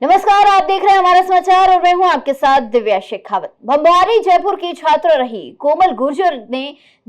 नमस्कार, आप देख रहे हैं हमारा समाचार और मैं हूं आपके साथ दिव्या शेखावत। भंबारी जयपुर की छात्रा रही कोमल गुर्जर ने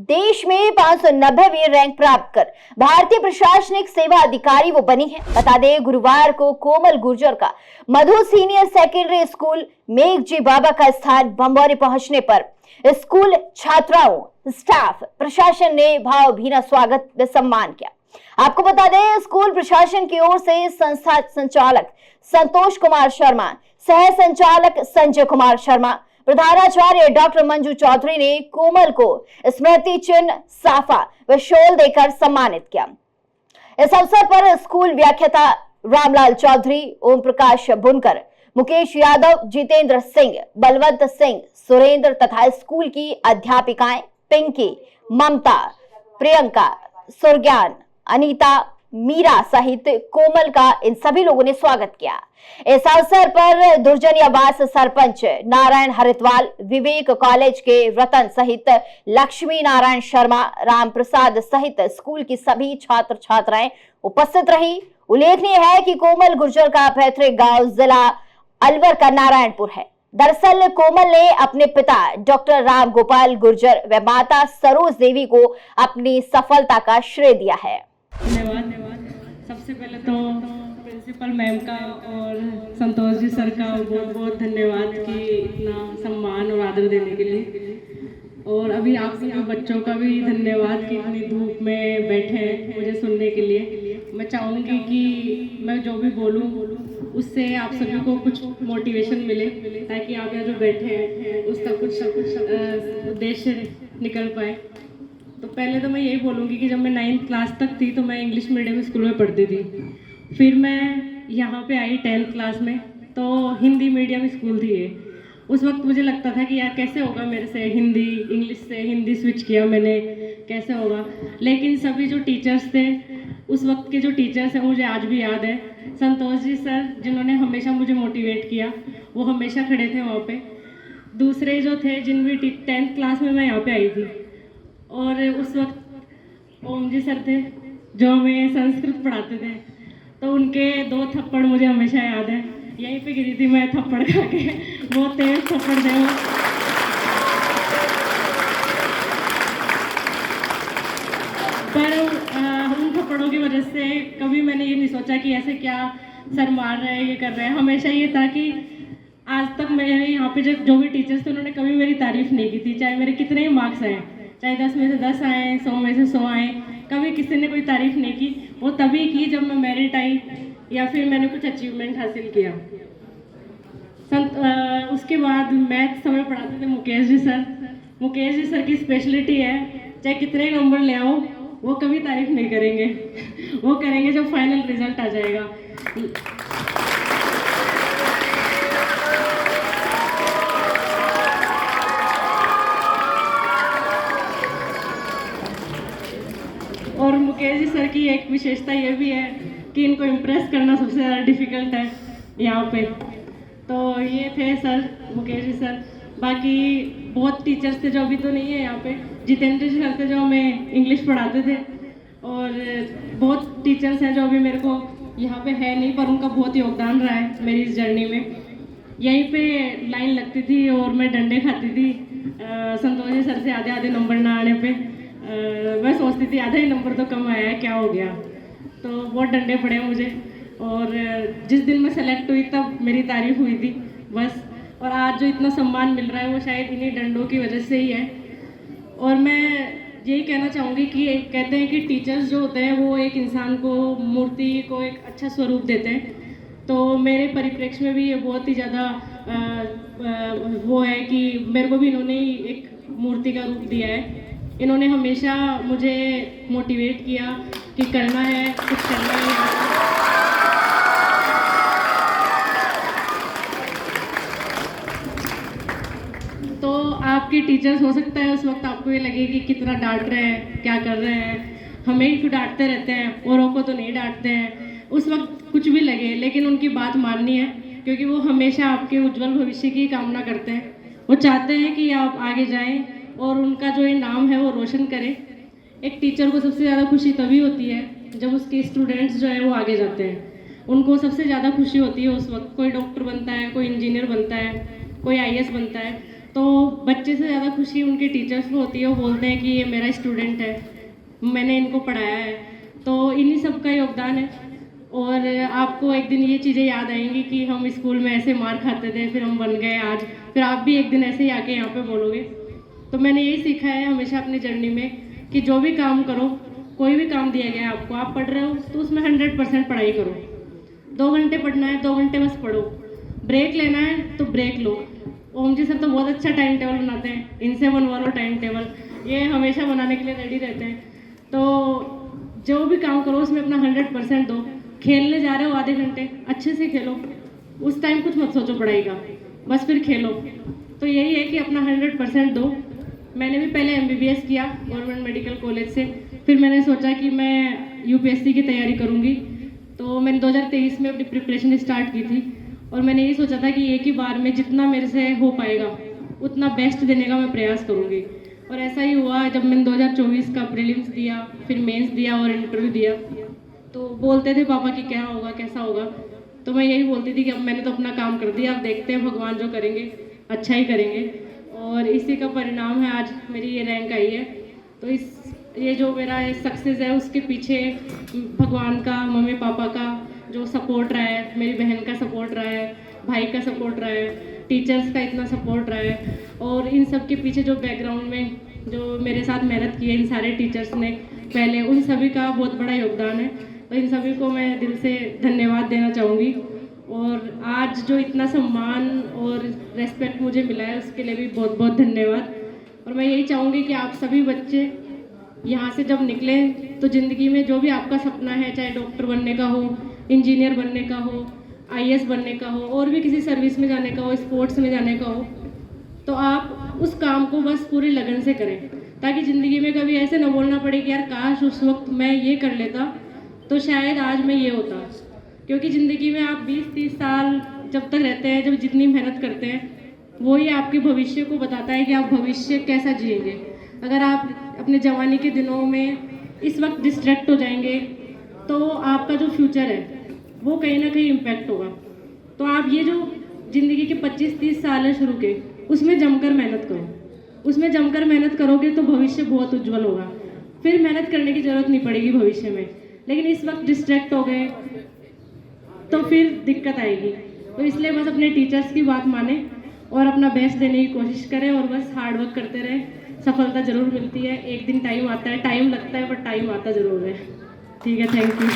देश में 590वीं रैंक प्राप्त कर भारतीय प्रशासनिक सेवा अधिकारी वो बनी है। बता दें, गुरुवार को कोमल गुर्जर का मधु सीनियर सेकेंडरी स्कूल मेघजी बाबा का स्थान भंबारी पहुंचने पर स्कूल छात्राओं, स्टाफ, प्रशासन ने भावभीना स्वागत व सम्मान किया। आपको बता दें, स्कूल प्रशासन की ओर से संस्था संचालक संतोष कुमार शर्मा, सह संचालक संजय कुमार शर्मा, प्रधानाचार्य डॉक्टर मंजू चौधरी ने कोमल को स्मृति चिन्ह, साफा व शॉल देकर सम्मानित किया। इस अवसर पर स्कूल व्याख्याता रामलाल चौधरी, ओम प्रकाश बुनकर, मुकेश यादव, जितेंद्र सिंह, बलवंत सिंह, सुरेंद्र तथा स्कूल की अध्यापिकाएं पिंकी, ममता, प्रियंका, सुरज्ञान, अनीता, मीरा सहित कोमल का इन सभी लोगों ने स्वागत किया। इस अवसर पर दुर्जनियावास सरपंच नारायण हरिद्वाल, विवेक कॉलेज के रतन सहित लक्ष्मी नारायण शर्मा, राम प्रसाद सहित स्कूल की सभी छात्र छात्राएं उपस्थित रही। उल्लेखनीय है कि कोमल गुर्जर का पैतृक गांव जिला अलवर का नारायणपुर है। दरअसल कोमल ने अपने पिता डॉक्टर राम गोपाल गुर्जर व माता सरोज देवी को अपनी सफलता का श्रेय दिया है। धन्यवाद। सबसे पहले तो प्रिंसिपल मैम का और संतोष जी सर का बहुत बहुत धन्यवाद कि इतना सम्मान और आदर देने के लिए। और अभी आप सभी बच्चों का भी धन्यवाद कि इतनी धूप में बैठे हैं मुझे सुनने के लिए। मैं चाहूँगी कि मैं जो भी बोलूँ उससे आप सभी को कुछ मोटिवेशन मिले, ताकि आप यहाँ जो बैठे हैं उसका कुछ उद्देश्य निकल पाए। तो पहले तो मैं यही बोलूँगी कि जब मैं 9th क्लास तक थी तो मैं इंग्लिश मीडियम स्कूल में पढ़ती थी। फिर मैं यहाँ पे आई 10th क्लास में, तो हिंदी मीडियम स्कूल थी ये। उस वक्त मुझे लगता था कि यार कैसे होगा मेरे से, हिंदी इंग्लिश से हिंदी स्विच किया मैंने, कैसे होगा। लेकिन सभी जो टीचर्स थे, उस वक्त के जो टीचर्स हैं मुझे आज भी याद है। संतोष जी सर, जिन्होंने हमेशा मुझे मोटिवेट किया, वो हमेशा खड़े थे वहाँ पे। दूसरे जो थे, जिन भी 10th क्लास में मैं यहाँ पे आई थी, और उस वक्त ओम जी सर थे जो हमें संस्कृत पढ़ाते थे, तो उनके 2 थप्पड़ मुझे हमेशा याद है। यहीं पे गिरी थी मैं थप्पड़ खा के, बहुत तेज थप्पड़ थे वो। पर उन थप्पड़ों की वजह से कभी मैंने ये नहीं सोचा कि ऐसे क्या सर मार रहे हैं, ये कर रहे हैं। हमेशा ये था कि आज तक मेरे यहाँ पे जो भी टीचर्स थे उन्होंने कभी मेरी तारीफ नहीं की थी, चाहे मेरे कितने ही मार्क्स आए, चाहे 10 में से 10 आए, 100 में से 100 आए, कभी किसी ने कोई तारीफ नहीं की। वो तभी की जब मैं मेरिट आई या फिर मैंने कुछ अचीवमेंट हासिल किया। उसके बाद मैथ समय पढ़ाते थे मुकेश जी सर। मुकेश जी सर की स्पेशलिटी है, चाहे कितने नंबर ले आओ वो कभी तारीफ नहीं करेंगे, वो करेंगे जब फाइनल रिजल्ट आ जाएगा। और मुकेश जी सर की एक विशेषता ये भी है कि इनको इम्प्रेस करना सबसे ज़्यादा डिफ़िकल्ट है यहाँ पे। तो ये थे सर, मुकेश जी सर। बाकी बहुत टीचर्स थे जो अभी तो नहीं है यहाँ पे। जितेंद्र जी सर थे जो हमें इंग्लिश पढ़ाते थे, और बहुत टीचर्स हैं जो अभी मेरे को यहाँ पे है नहीं, पर उनका बहुत योगदान रहा है मेरी इस जर्नी में। यहीं पे लाइन लगती थी और मैं डंडे खाती थी संतोष जी सर से आधे नंबर ना आने पे। मैं सोचती थी आधा ही नंबर तो कम आया है, क्या हो गया। तो बहुत डंडे पड़े मुझे, और जिस दिन मैं सेलेक्ट हुई तब मेरी तारीफ हुई थी बस। और आज जो इतना सम्मान मिल रहा है वो शायद इन्हीं डंडों की वजह से ही है। और मैं यही कहना चाहूँगी कि कहते हैं कि टीचर्स जो होते हैं वो एक इंसान को, मूर्ति को एक अच्छा स्वरूप देते हैं। तो मेरे परिप्रेक्ष्य में भी ये बहुत ही ज़्यादा वो है कि मेरे को भी इन्होंने ही एक मूर्ति का रूप दिया है। इन्होंने हमेशा मुझे मोटिवेट किया कि करना है, कुछ करना है। तो आपके टीचर्स हो सकता है उस वक्त आपको ये लगे कि कितना डांट रहे हैं, क्या कर रहे हैं, हमें ही क्यों डांटते रहते हैं, औरों को तो नहीं डांटते हैं। उस वक्त कुछ भी लगे, लेकिन उनकी बात माननी है, क्योंकि वो हमेशा आपके उज्जवल भविष्य की कामना करते हैं। वो चाहते हैं कि आप आगे जाएं और उनका जो ये नाम है वो रोशन करें। एक टीचर को सबसे ज़्यादा खुशी तभी होती है जब उसके स्टूडेंट्स जो है वो आगे जाते हैं। उनको सबसे ज़्यादा खुशी होती है उस वक्त। कोई डॉक्टर बनता है, कोई इंजीनियर बनता है, कोई आईएएस बनता है, तो बच्चे से ज़्यादा खुशी उनके टीचर्स को होती है। वो बोलते हैं कि ये मेरा स्टूडेंट है, मैंने इनको पढ़ाया है। तो इन्हीं सब का योगदान है। और आपको एक दिन ये चीज़ें याद आएंगी कि हम स्कूल में ऐसे मार खाते थे, फिर हम बन गए आज, फिर आप भी एक दिन ऐसे ही आके यहाँ पे बोलोगे। तो मैंने यही सीखा है हमेशा अपनी जर्नी में कि जो भी काम करो, कोई भी काम दिया गया है आपको, आप पढ़ रहे हो तो उसमें 100% पढ़ाई करो। 2 घंटे पढ़ना है, 2 घंटे बस पढ़ो। ब्रेक लेना है तो ब्रेक लो। ओम जी सर तो बहुत अच्छा टाइम टेबल बनाते हैं, इनसे बनवा लो टाइम टेबल, ये हमेशा बनाने के लिए रेडी रहते हैं। तो जो भी काम करो उसमें अपना 100% दो। खेलने जा रहे हो आधे घंटे, अच्छे से खेलो, उस टाइम कुछ मत सोचो पढ़ाई का, बस फिर खेलो। तो यही है कि अपना 100% दो। मैंने भी पहले MBBS किया गवर्नमेंट मेडिकल कॉलेज से, फिर मैंने सोचा कि मैं UPSC की तैयारी करूँगी। तो मैंने 2023 में अपनी प्रिपरेशन स्टार्ट की थी और मैंने यही सोचा था कि एक ही बार में जितना मेरे से हो पाएगा उतना बेस्ट देने का मैं प्रयास करूँगी। और ऐसा ही हुआ। जब मैंने 2024 का प्रीलिम्स दिया, फिर मेंस दिया और इंटरव्यू दिया, तो बोलते थे पापा कि क्या होगा, कैसा होगा। तो मैं यही बोलती थी कि अब मैंने तो अपना काम कर दिया, अब देखते हैं भगवान जो करेंगे अच्छा ही करेंगे। और इसी का परिणाम है आज मेरी ये रैंक आई है। तो ये जो मेरा सक्सेस है उसके पीछे भगवान का, मम्मी पापा का जो सपोर्ट रहा है, मेरी बहन का सपोर्ट रहा है, भाई का सपोर्ट रहा है, टीचर्स का इतना सपोर्ट रहा है। और इन सब के पीछे जो बैकग्राउंड में जो मेरे साथ मेहनत की है इन सारे टीचर्स ने पहले, उन सभी का बहुत बड़ा योगदान है। तो इन सभी को मैं दिल से धन्यवाद देना चाहूँगी। और आज जो इतना सम्मान और रेस्पेक्ट मुझे मिला है उसके लिए भी बहुत बहुत धन्यवाद। और मैं यही चाहूँगी कि आप सभी बच्चे यहाँ से जब निकलें तो ज़िंदगी में जो भी आपका सपना है, चाहे डॉक्टर बनने का हो, इंजीनियर बनने का हो, IAS बनने का हो, और भी किसी सर्विस में जाने का हो, स्पोर्ट्स में जाने का हो, तो आप उस काम को बस पूरी लगन से करें, ताकि ज़िंदगी में कभी ऐसे न बोलना पड़े कि यार काश उस वक्त मैं ये कर लेता तो शायद आज मैं ये होता। क्योंकि ज़िंदगी में आप 20-30 साल जब तक रहते हैं, जब जितनी मेहनत करते हैं, वही आपके भविष्य को बताता है कि आप भविष्य कैसा जिएंगे। अगर आप अपने जवानी के दिनों में इस वक्त डिस्ट्रैक्ट हो जाएंगे तो आपका जो फ्यूचर है वो कहीं ना कहीं इम्पैक्ट होगा। तो आप ये जो ज़िंदगी के 25-30 साल है शुरू के, उसमें जमकर मेहनत करो। उसमें जमकर मेहनत करोगे तो भविष्य बहुत उज्जवल होगा। फिर मेहनत करने की ज़रूरत नहीं पड़ेगी भविष्य में। लेकिन इस वक्त डिस्ट्रैक्ट हो गए तो फिर दिक्कत आएगी। तो इसलिए बस अपने टीचर्स की बात माने और अपना बेस्ट देने की कोशिश करें और बस हार्ड वर्क करते रहें। सफलता ज़रूर मिलती है, एक दिन टाइम आता है, टाइम लगता है पर टाइम आता ज़रूर है। ठीक है, थैंक यू।